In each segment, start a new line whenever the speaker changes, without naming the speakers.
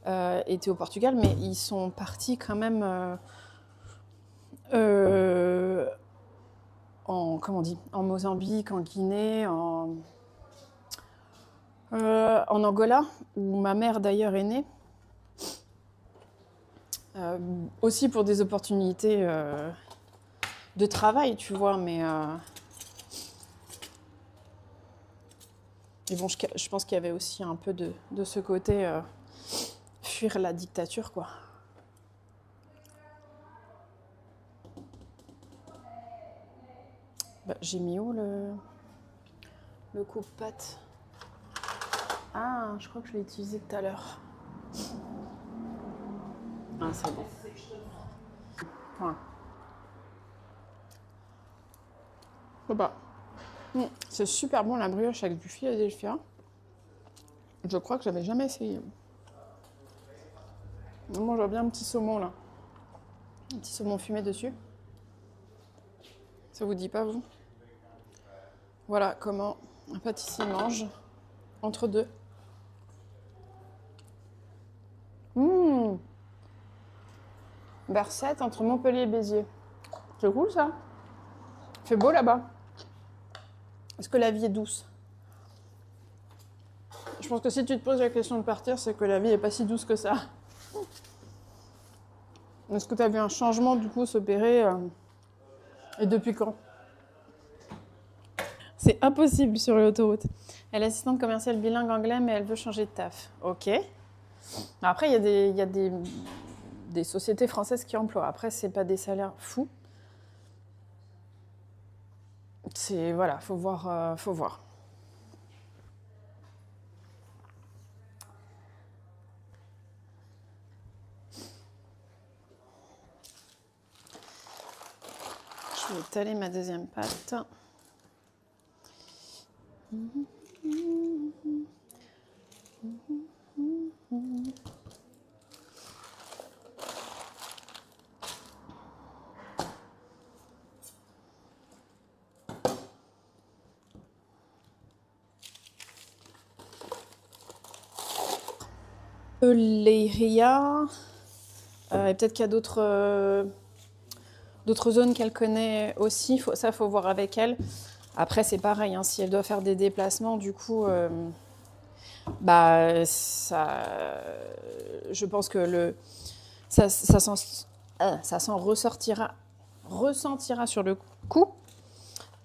étaient au Portugal, mais ils sont partis quand même comment on dit, en Mozambique, en Guinée, en Angola, où ma mère d'ailleurs est née. Aussi pour des opportunités de travail, tu vois, mais bon, je pense qu'il y avait aussi un peu de ce côté fuir la dictature, quoi. Bah, j'ai mis où le coupe-pâte? Ah, je crois que je l'ai utilisé tout à l'heure. Ah, c'est bon. Voilà. Bah, c'est super bon la brioche avec du Philadelphia. Je crois que j'avais jamais essayé. On mange bien un petit saumon là. Un petit saumon fumé dessus. Ça vous dit pas, vous? Voilà comment un pâtissier mange entre deux. Bercette entre Montpellier et Béziers. C'est cool ça. Il fait beau là-bas. Est-ce que la vie est douce? Je pense que si tu te poses la question de partir, c'est que la vie est pas si douce que ça. Est-ce que tu as vu un changement du coup s'opérer et depuis quand? C'est impossible sur l'autoroute. Elle est assistante commerciale bilingue anglais, mais elle veut changer de taf. Ok. Après, il y a des sociétés françaises qui emploient. Après, c'est pas des salaires fous. C'est voilà, faut voir, faut voir. Je vais étaler ma deuxième pâte. Leiria, et peut-être qu'il y a d'autres zones qu'elle connaît aussi. Ça, faut voir avec elle. Après, c'est pareil, hein, si elle doit faire des déplacements, du coup, bah, je pense que ça s'en ressentira sur le coup.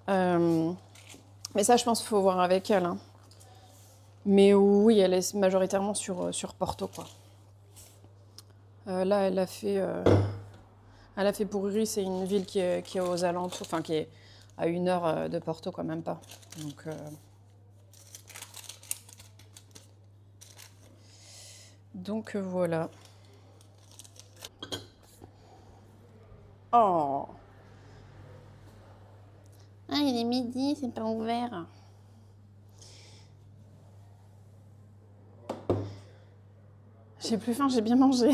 Mais ça, je pense qu'il faut voir avec elle. Hein. Mais oui, elle est majoritairement sur Porto, quoi. Là, elle a fait Pururi, c'est une ville qui est aux alentours, enfin qui est à 1 heure de Porto, quoi, même pas. Donc voilà. Oh! Ah, il est midi, c'est pas ouvert. J'ai plus faim, j'ai bien mangé.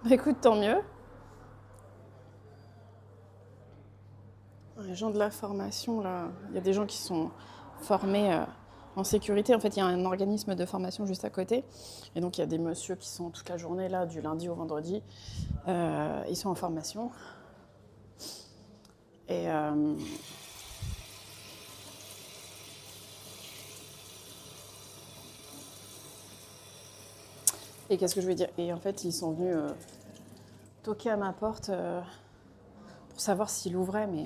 Bah écoute, tant mieux. Les gens de la formation, là, il y a des gens qui sont formés en sécurité. En fait, il y a un organisme de formation juste à côté. Et donc, il y a des messieurs qui sont toute la journée là, du lundi au vendredi. Ils sont en formation. Et qu'est-ce que je veux dire? Et en fait, ils sont venus toquer à ma porte pour savoir s'il ouvrait, mais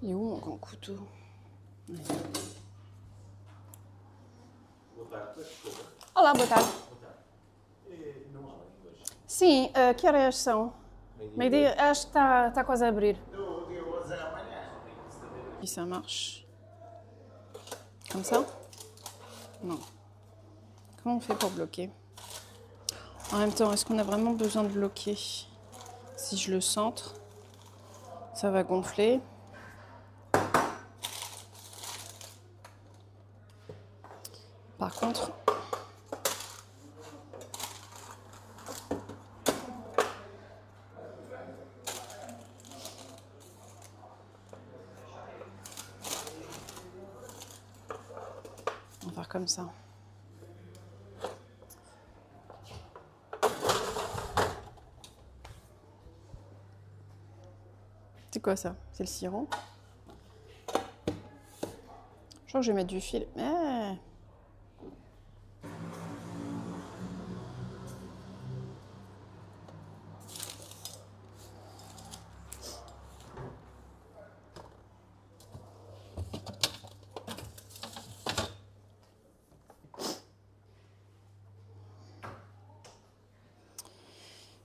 il est où mon grand couteau? Olá, boa tarde. Sim, que horas são? Meio-dia, acho que está quase a abrir. Et ça marche comme ça. Non. Comment on fait pour bloquer? En même temps, est-ce qu'on a vraiment besoin de bloquer? Si je le centre, ça va gonfler. Par contre, on va faire comme ça. C'est quoi ça? C'est le sirop. Je crois que je vais mettre du fil.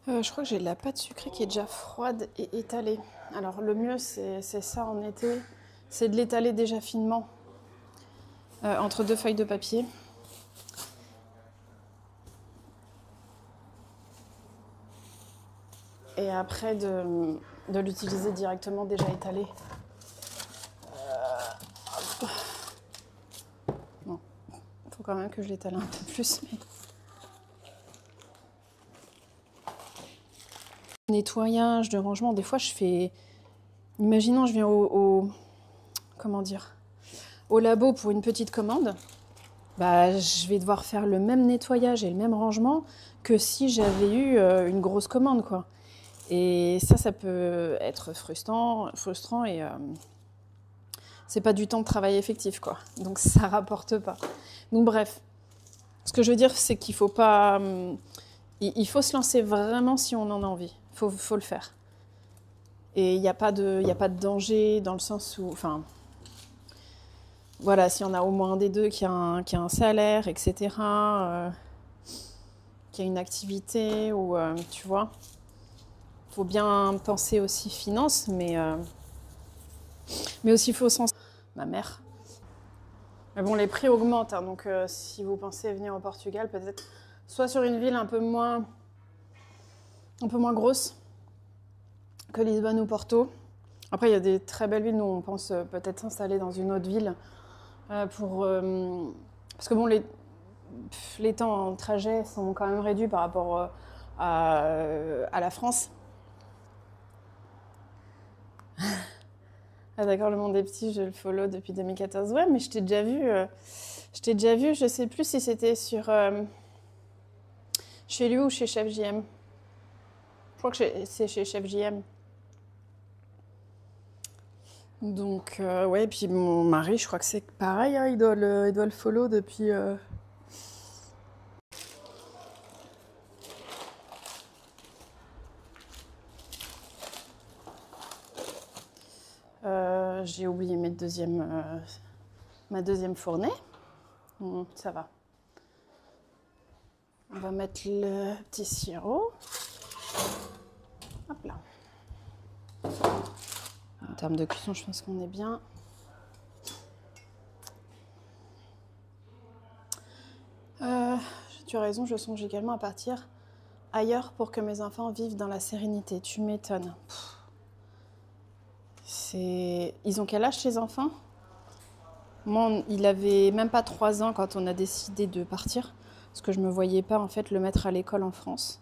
Je crois que j'ai de la pâte sucrée qui est déjà froide et étalée. Alors le mieux, c'est ça en été, c'est de l'étaler déjà finement entre 2 feuilles de papier. Et après de l'utiliser directement déjà étalé. Bon, il faut quand même que je l'étale un peu plus. Mais... Nettoyage, de rangement, des fois je fais... Imaginons, je viens comment dire, au labo pour une petite commande, bah, je vais devoir faire le même nettoyage et le même rangement que si j'avais eu une grosse commande, quoi. Et ça peut être frustrant et c'est pas du temps de travail effectif, quoi. Donc ça rapporte pas. Donc bref, ce que je veux dire, c'est qu'il faut pas... il faut se lancer vraiment si on en a envie. Faut le faire. Et il n'y a pas de danger dans le sens où... Enfin, voilà, s'il y en a au moins un des deux qui a un salaire, etc., qui a une activité, ou tu vois, il faut bien penser aussi finances, mais aussi il faut sens. Ma mère. Mais bon, les prix augmentent, hein, donc si vous pensez venir au Portugal, peut-être soit sur une ville un peu moins grosse que Lisbonne ou Porto. Après, il y a des très belles villes. Nous, on pense peut-être s'installer dans une autre ville parce que bon, les temps en trajet sont quand même réduits par rapport à la France. Ah d'accord, le monde des petits, je le follow depuis 2014. Ouais, mais je t'ai déjà vu. Je sais plus si c'était sur chez lui ou chez Chef JM. Je crois que c'est chez Chef JM. Donc, ouais, et puis mon mari, je crois que c'est pareil, hein, il doit le follow depuis... j'ai oublié ma deuxième fournée. Ça va. On va mettre le petit sirop. Hop là. En termes de cuisson, je pense qu'on est bien. Tu as raison, je songe également à partir ailleurs pour que mes enfants vivent dans la sérénité. Tu m'étonnes. Ils ont quel âge, ces enfants? Moi, il avait même pas 3 ans quand on a décidé de partir, parce que je me voyais pas en fait le mettre à l'école en France.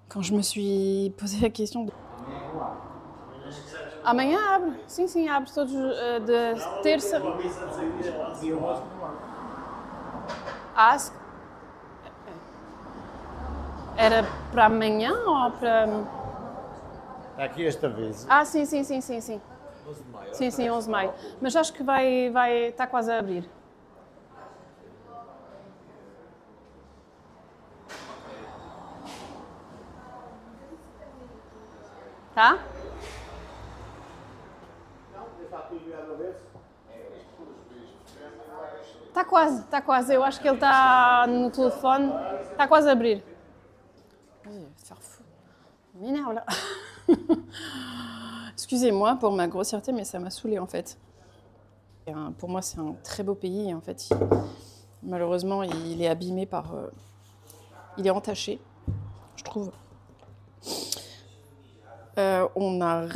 Quand je me suis posé la question de... Amanhã abre. Sim, sim, abre todos de terça. Era para amanhã ou para...
Aqui esta vez.
Sim, sim, sim, sim, sim.
11 de maio.
Sim, sim, 11 de maio. Mas acho que está quase a abrir. Tá? Está quase. Eu acho que ele está no telefone. Está quase a abrir. M'énerve là. Excusez-moi pour ma grossièreté, mais ça m'a saoulée en fait. Pour moi, c'est un très beau pays. En fait, Malheureusement, il est abîmé par... il est entaché, je trouve. On a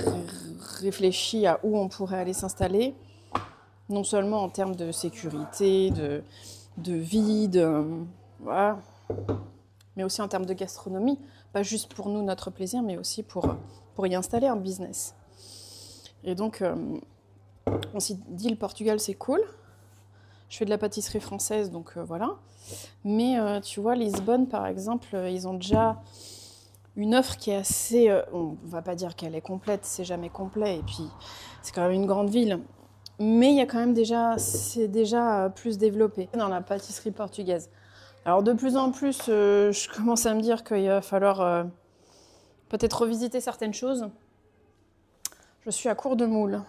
réfléchi à où on pourrait aller s'installer, non seulement en termes de sécurité, de vie, voilà, mais aussi en termes de gastronomie. Pas juste pour nous, notre plaisir, mais aussi pour y installer un business. Et donc, on s'est dit, le Portugal, c'est cool. Je fais de la pâtisserie française, donc voilà. Mais tu vois, Lisbonne, par exemple, ils ont déjà une offre qui est assez... on va pas dire qu'elle est complète, c'est jamais complet. Et puis, c'est quand même une grande ville. Mais il y a quand même déjà... C'est déjà plus développé dans la pâtisserie portugaise. Alors, de plus en plus, je commence à me dire qu'il va falloir peut-être revisiter certaines choses. Je suis à court de moules.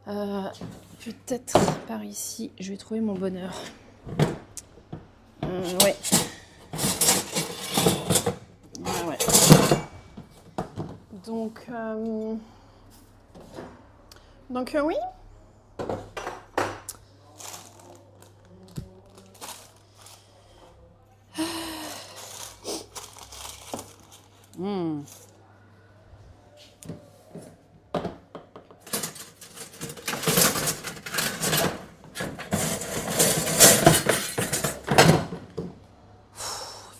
Peut-être par ici, je vais trouver mon bonheur. Ouais. Ouais. Donc oui. Il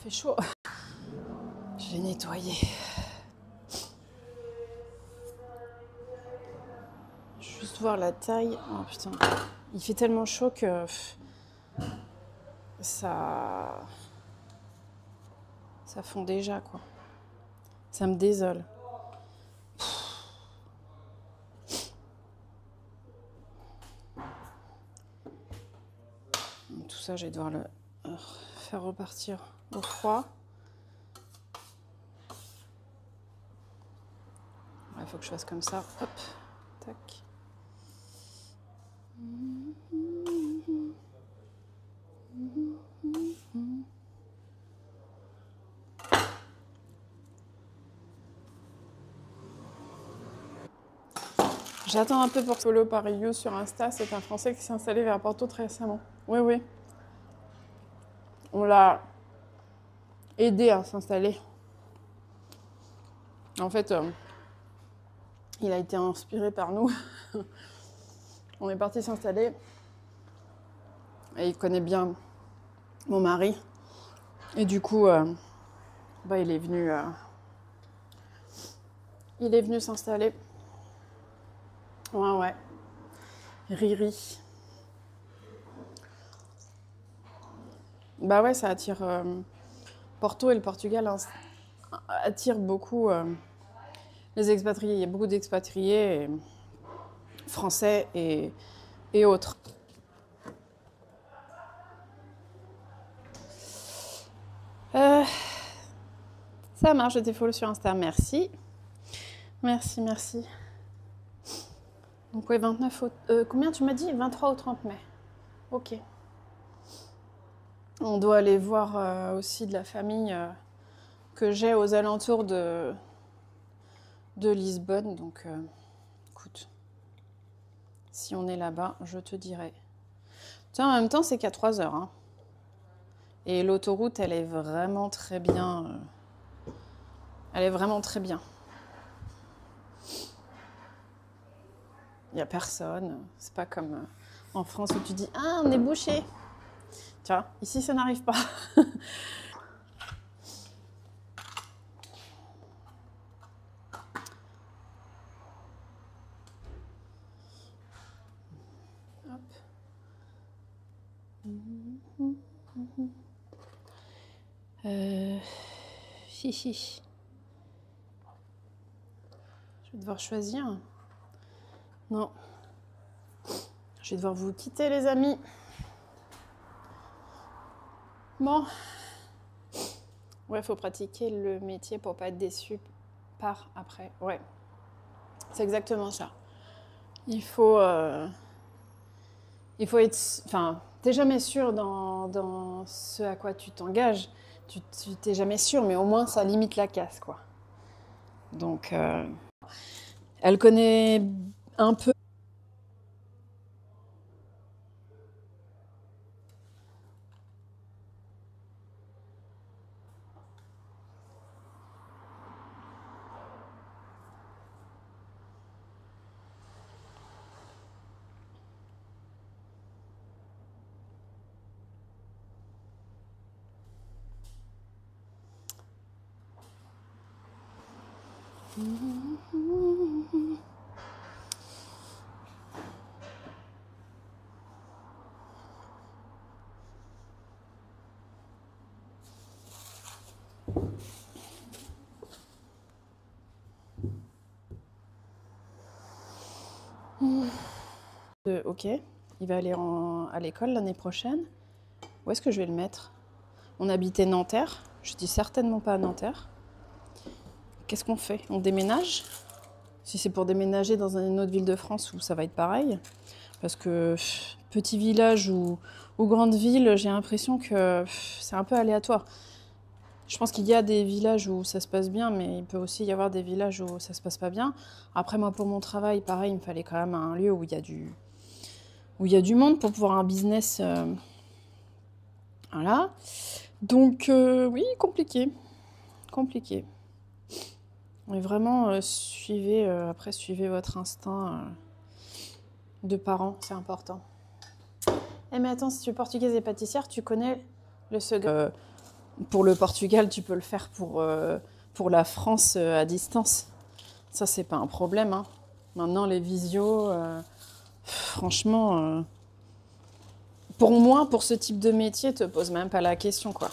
fait chaud. Je vais nettoyer. Juste voir la taille. Oh putain. Il fait tellement chaud que ça fond déjà, quoi. Ça me désole. Tout ça, je vais devoir le faire repartir au froid. Il faut que je fasse comme ça. Hop, tac. J'attends un peu pour follow par You sur Insta. C'est un Français qui s'est installé vers Porto très récemment. Oui, oui. On l'a aidé à s'installer. En fait, il a été inspiré par nous. On est parti s'installer. Et il connaît bien mon mari. Et du coup, il est venu s'installer. Ouais. Riri. Bah ouais, ça attire... Porto et le Portugal attirent beaucoup les expatriés. Il y a beaucoup d'expatriés français et autres. Ça marche, je t'ai follow sur Insta. Merci. Donc ouais, 29 combien tu m'as dit? 23 au 30 mai. Ok. On doit aller voir aussi de la famille que j'ai aux alentours de Lisbonne. Donc écoute, si on est là-bas, je te dirai. Tiens, en même temps, c'est qu'à 3 heures. Hein. Et l'autoroute, elle est vraiment très bien. Elle est vraiment très bien. Il n'y a personne. C'est pas comme en France où tu dis « Ah, on est bouché !» Tu vois, ici, ça n'arrive pas. Hop. Chichi. Je vais devoir choisir. Non. Je vais devoir vous quitter, les amis. Bon. Ouais, faut pratiquer le métier pour pas être déçu par après. Ouais. C'est exactement ça. Il faut être... Enfin, t'es jamais sûr dans ce à quoi tu t'engages. Tu t'es jamais sûr, mais au moins, ça limite la casse, quoi. Donc, elle connaît un peu Ok, il va aller à l'école l'année prochaine. Où est-ce que je vais le mettre? On habitait Nanterre. Je dis certainement pas à Nanterre. Qu'est-ce qu'on fait? On déménage? Si c'est pour déménager dans une autre ville de France où ça va être pareil. Parce que petit village ou grande ville, j'ai l'impression que c'est un peu aléatoire. Je pense qu'il y a des villages où ça se passe bien, mais il peut aussi y avoir des villages où ça se passe pas bien. Après, moi, pour mon travail, pareil, il me fallait quand même un lieu où il y a du monde pour pouvoir un business. Voilà. Donc, oui, compliqué. Compliqué. Mais vraiment, suivez votre instinct de parents, c'est important. Eh mais attends, si tu es portugaise et pâtissière, tu connais le secret. Pour le Portugal, tu peux le faire pour la France à distance. Ça, c'est pas un problème. Hein. Maintenant, les visios, franchement, pour moi, pour ce type de métier, te pose même pas la question, quoi.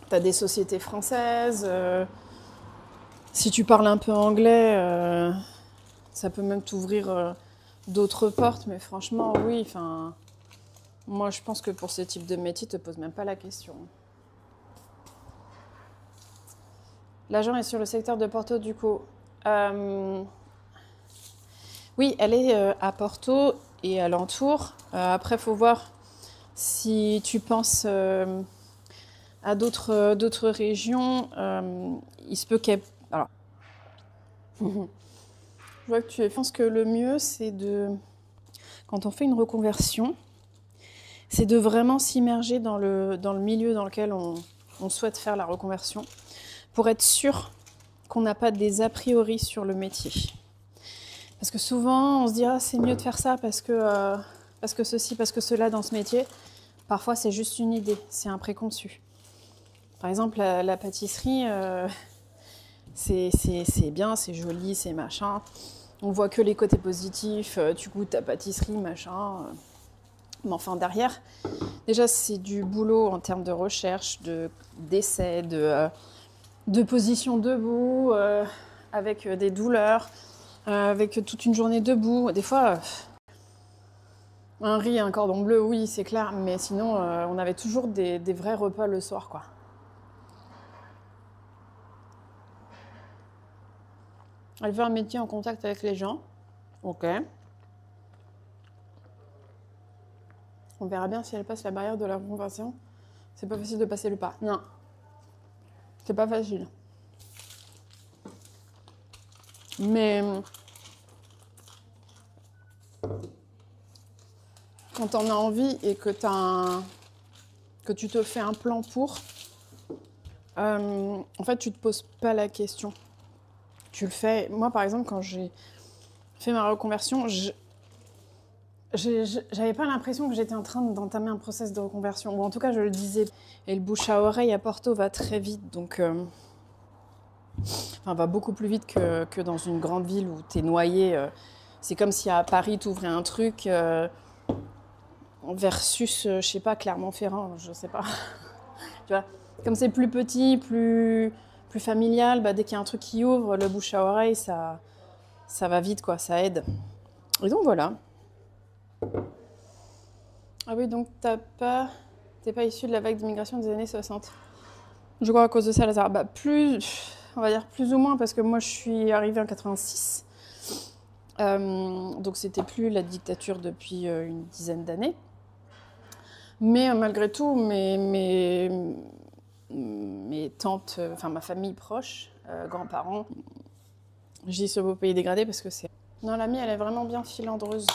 T'as des sociétés françaises. Si tu parles un peu anglais, ça peut même t'ouvrir d'autres portes. Mais franchement, oui, enfin, moi, je pense que pour ce type de métier, te pose même pas la question. L'agent est sur le secteur de Porto, du coup. Oui, elle est à Porto et alentour. Après, il faut voir si tu penses à d'autres régions. Il se peut qu'elle... Alors, je vois que je pense que le mieux, c'est quand on fait une reconversion, c'est de vraiment s'immerger dans le milieu dans lequel on souhaite faire la reconversion pour être sûr qu'on n'a pas des a priori sur le métier. Parce que souvent, on se dit « Ah, c'est mieux de faire ça parce que ceci, parce que cela dans ce métier. » Parfois, c'est juste une idée, c'est un préconçu. Par exemple, la pâtisserie, c'est bien, c'est joli, c'est machin. On voit que les côtés positifs, tu goûtes ta pâtisserie, machin. Mais enfin, derrière, déjà, c'est du boulot en termes de recherche, d'essai, de position debout, avec des douleurs, avec toute une journée debout. Des fois, un riz et un cordon bleu, oui, c'est clair. Mais sinon, on avait toujours des vrais repas le soir, quoi. Elle fait un métier en contact avec les gens. Ok. On verra bien si elle passe la barrière de la reconversion. C'est pas facile de passer le pas. Non. C'est pas facile. Mais quand t'en as envie et que tu te fais un plan pour, en fait, tu te poses pas la question. Tu le fais. Moi, par exemple, quand j'ai fait ma reconversion, j'avais pas l'impression que j'étais en train d'entamer un process de reconversion. Ou en tout cas, je le disais. Et le bouche à oreille à Porto va très vite. Donc, va beaucoup plus vite que dans une grande ville où t'es noyé. C'est comme si à Paris, t'ouvrais un truc versus, je sais pas, Clermont-Ferrand, je sais pas. Tu vois, comme c'est plus petit, plus familial, dès qu'il y a un truc qui ouvre, le bouche à oreille, ça va vite, quoi, ça aide. Et donc voilà. Ah oui, donc t'es pas issu de la vague d'immigration des années 60. Je crois à cause de ça, Lazare. On va dire plus ou moins, parce que moi je suis arrivée en 86. Donc c'était plus la dictature depuis une dizaine d'années. Mais malgré tout, mes tantes, enfin ma famille proche, grands-parents, je dis ce beau pays dégradé parce que c'est... Non, la mienne, elle est vraiment bien filandreuse.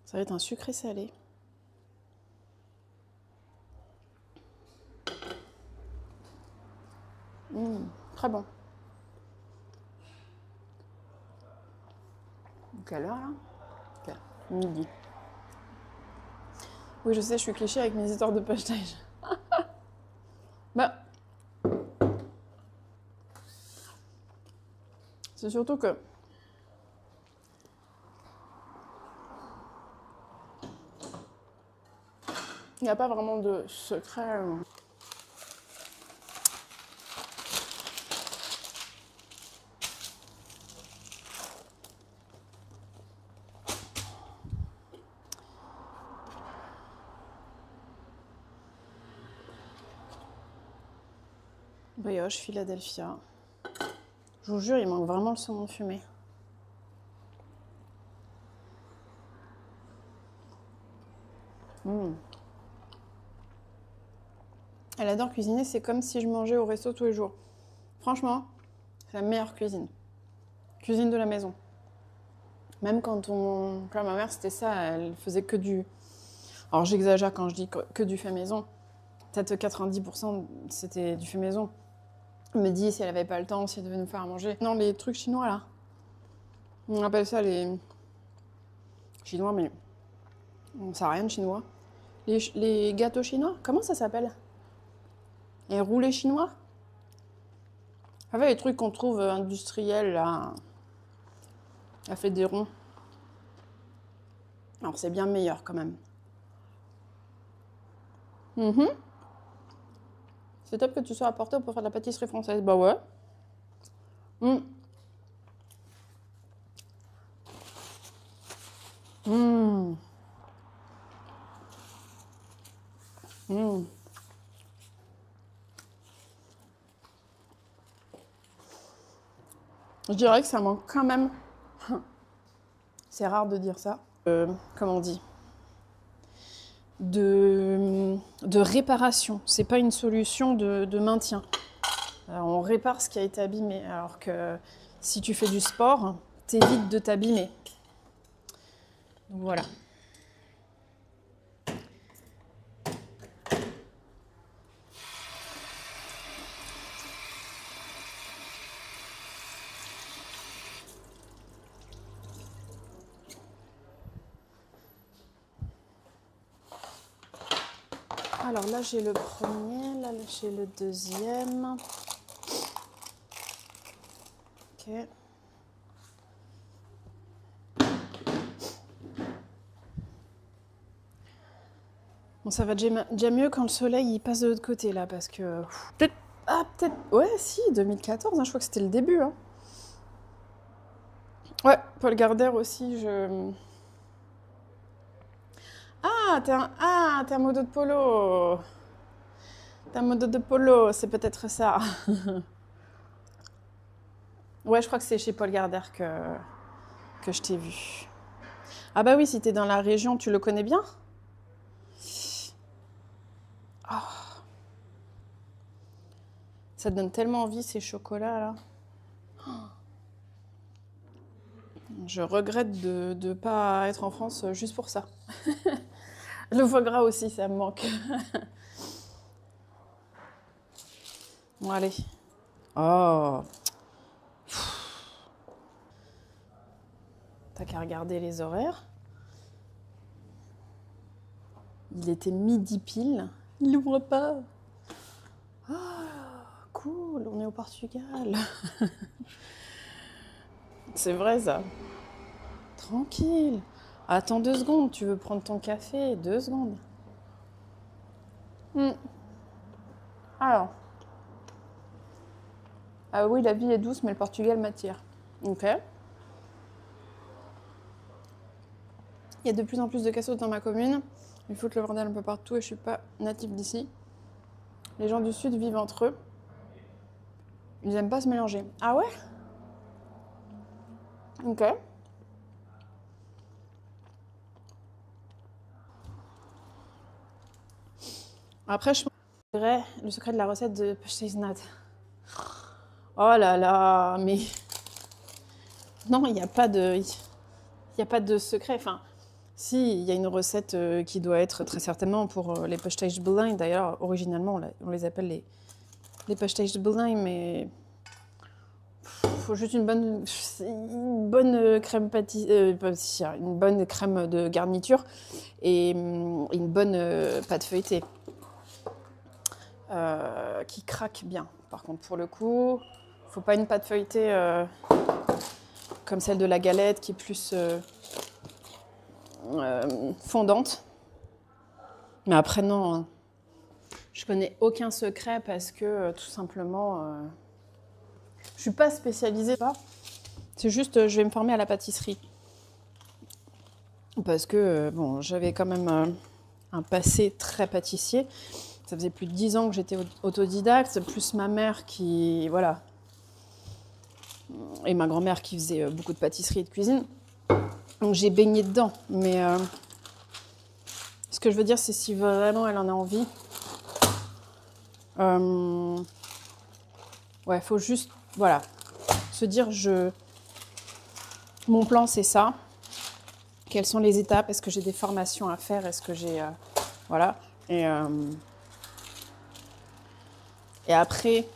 Ça va être un sucré salé. Très bon. Quelle heure là? Midi. Oui, je sais, je suis cliché avec mes histoires de poche-tage. Bah, c'est surtout que il n'y a pas vraiment de secret. Brioche, Philadelphia. Je vous jure, il manque vraiment le saumon fumé. Elle adore cuisiner, c'est comme si je mangeais au resto tous les jours. Franchement, c'est la meilleure cuisine. Cuisine de la maison. Même quand ma mère, c'était ça, elle faisait que du... Alors j'exagère quand je dis que du fait maison. Peut-être 90% c'était du fait maison. Elle me dit si elle avait pas le temps, si elle devait nous faire à manger. Non, les trucs chinois là. On appelle ça les... Chinois, mais... On sait rien de chinois. Les gâteaux chinois, comment ça s'appelle? Les roulés chinois? En fait, les trucs qu'on trouve industriels là... Elle fait des ronds. Alors c'est bien meilleur quand même. C'est top que tu sois à Porto pour faire de la pâtisserie française. Bah ouais. Je dirais que ça manque quand même. C'est rare de dire ça. Comment on dit? De réparation. C'est pas une solution de maintien. Alors, on répare ce qui a été abîmé. Alors que si tu fais du sport, t'évites de t'abîmer. Donc voilà. Alors là, j'ai le premier, là, j'ai le deuxième. Ok. Bon, ça va déjà mieux quand le soleil il passe de l'autre côté, là, parce que... Peut-être... Ah, peut-être... Ouais, si, 2014, hein, je crois que c'était le début. Hein. Ouais, Paul Gardère aussi, je... Ah, t'es un modo de polo. T'es un modo de polo, c'est peut-être ça. Ouais, je crois que c'est chez Paul Gardère que je t'ai vu. Ah bah oui, si t'es dans la région, tu le connais bien? Oh. Ça te donne tellement envie, ces chocolats, là. Je regrette de ne pas être en France juste pour ça. Le foie gras aussi, ça me manque. Bon, allez. Oh. T'as qu'à regarder les horaires. Il était midi pile. Il n'ouvre pas. Ah, cool, on est au Portugal. C'est vrai, ça. Tranquille. Attends 2 secondes, tu veux prendre ton café? 2 secondes. Alors. Ah oui, la vie est douce, mais le Portugal m'attire. Ok. Il y a de plus en plus de cassos dans ma commune. Ils foutent le bordel un peu partout et je suis pas native d'ici. Les gens du sud vivent entre eux. Ils aiment pas se mélanger. Ah ouais? Ok. Après, je dirais le secret de la recette de Pasteiznat. Oh là là, mais... Non, il n'y a pas de... Il n'y a pas de secret. Enfin, si, il y a une recette qui doit être très certainement pour les Pasteizenbelein. D'ailleurs, originalement, on les appelle les Pasteizenbelein, mais... faut juste une bonne crème pâtissière, une bonne crème de garniture et une bonne pâte feuilletée qui craque bien. Par contre, pour le coup, faut pas une pâte feuilletée comme celle de la galette qui est plus fondante. Mais après, non, je connais aucun secret parce que tout simplement, je suis pas spécialisée. C'est juste, je vais me former à la pâtisserie. Parce que, bon, j'avais quand même un passé très pâtissier. Ça faisait plus de 10 ans que j'étais autodidacte, plus ma mère qui, voilà, et ma grand-mère qui faisait beaucoup de pâtisserie et de cuisine. Donc j'ai baigné dedans. Mais ce que je veux dire, c'est si vraiment elle en a envie, ouais, faut juste, voilà, se dire, mon plan c'est ça. Quelles sont les étapes? Est-ce que j'ai des formations à faire? Est-ce que j'ai, voilà. Et après,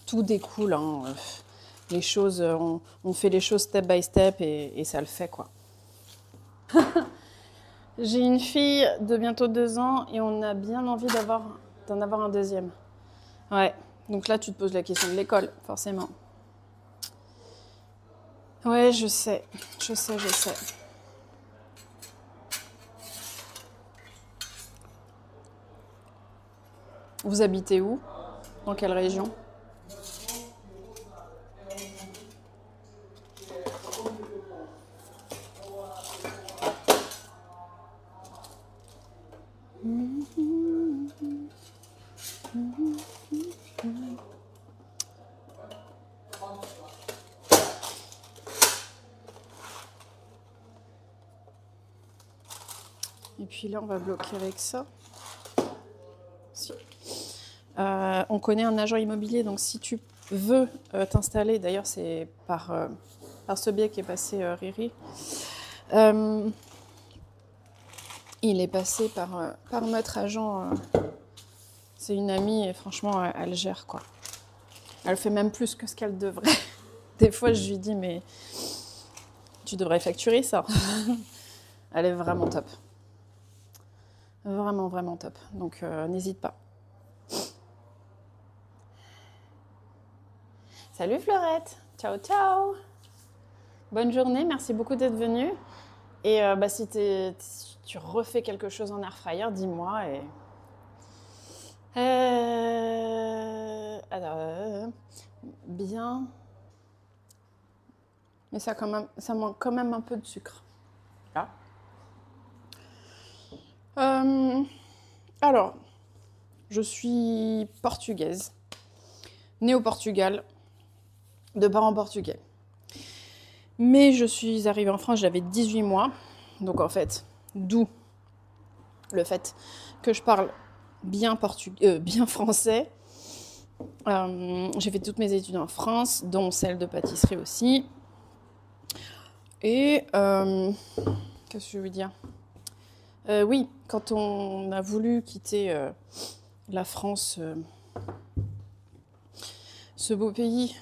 tout découle. Hein. Les choses, on fait les choses step by step et ça le fait, quoi. J'ai une fille de bientôt 2 ans et on a bien envie d'en avoir un deuxième. Ouais, donc là, tu te poses la question de l'école, forcément. Ouais, je sais. Vous habitez où? Dans quelle région? Et puis là, on va bloquer avec ça. On connaît un agent immobilier, donc si tu veux t'installer, d'ailleurs c'est par ce biais qu'est passé Riri, il est passé par notre agent, c'est une amie et franchement elle gère quoi. Elle fait même plus que ce qu'elle devrait. Des fois je lui dis mais tu devrais facturer ça. Elle est vraiment top. Vraiment, vraiment top. Donc n'hésite pas. Salut Fleurette, ciao ciao. Bonne journée, merci beaucoup d'être venue. Et si tu refais quelque chose en air fryer, dis-moi. Alors, bien. Mais ça manque quand même un peu de sucre. Là. Alors, je suis portugaise, née au Portugal, de parents portugais. Mais je suis arrivée en France, j'avais 18 mois. Donc en fait, d'où le fait que je parle bien français. J'ai fait toutes mes études en France, dont celle de pâtisserie aussi. Et qu'est-ce que je veux dire? Oui, quand on a voulu quitter la France, ce beau pays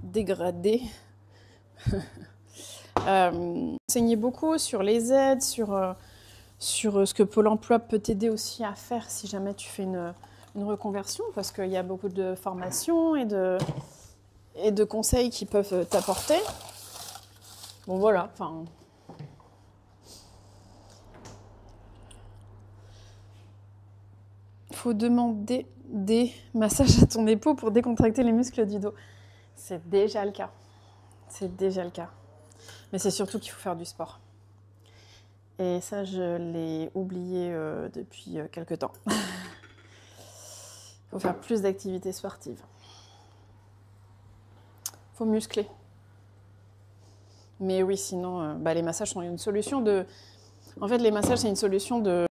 dégradé, enseigner beaucoup sur les aides, sur ce que Pôle emploi peut t'aider aussi à faire si jamais tu fais une reconversion, parce qu'il y a beaucoup de formations et de conseils qui peuvent t'apporter. Bon voilà, enfin... Faut demander des massages à ton épaule pour décontracter les muscles du dos. C'est déjà le cas. Mais c'est surtout qu'il faut faire du sport. Et ça, je l'ai oublié depuis quelques temps. Il faut faire plus d'activités sportives. Il faut muscler. Mais oui, sinon, les massages sont une solution de... En fait, les massages, c'est une solution de...